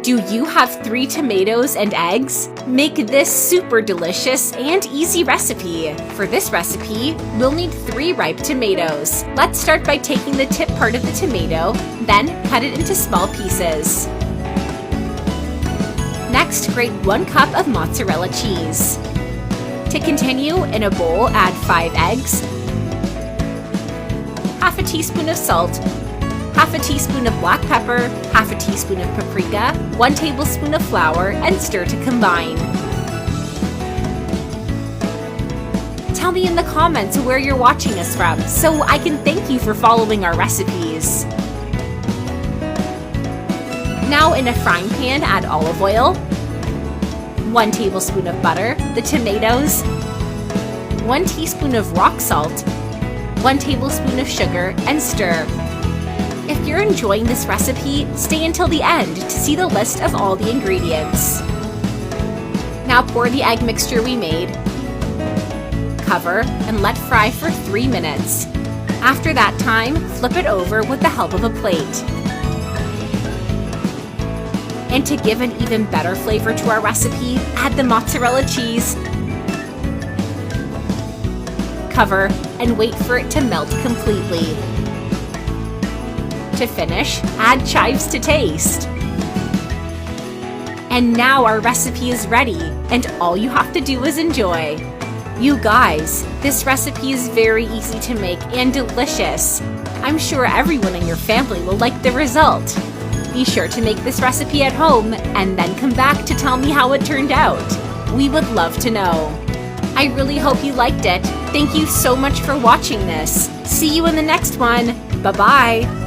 Do you have 3 tomatoes and eggs? Make this super delicious and easy recipe. For this recipe, we'll need 3 ripe tomatoes. Let's start by taking the tip part of the tomato, then cut it into small pieces. Next, grate 1 cup of mozzarella cheese. To continue, in a bowl, add 5 eggs, half a teaspoon of salt, half a teaspoon of black pepper, half a teaspoon of paprika, 1 tablespoon of flour, and stir to combine. Tell me in the comments where you're watching us from so I can thank you for following our recipes. Now in a frying pan, add olive oil, 1 tablespoon of butter, the tomatoes, 1 teaspoon of rock salt, 1 tablespoon of sugar, and stir. If you're enjoying this recipe, stay until the end to see the list of all the ingredients. Now pour the egg mixture we made, cover, and let fry for 3 minutes. After that time, flip it over with the help of a plate. And to give an even better flavor to our recipe, add the mozzarella cheese, cover, and wait for it to melt completely. To finish, add chives to taste. And now our recipe is ready, and all you have to do is enjoy. You guys, this recipe is very easy to make and delicious. I'm sure everyone in your family will like the result. Be sure to make this recipe at home and then come back to tell me how it turned out. We would love to know. I really hope you liked it. Thank you so much for watching this. See you in the next one. Bye-bye.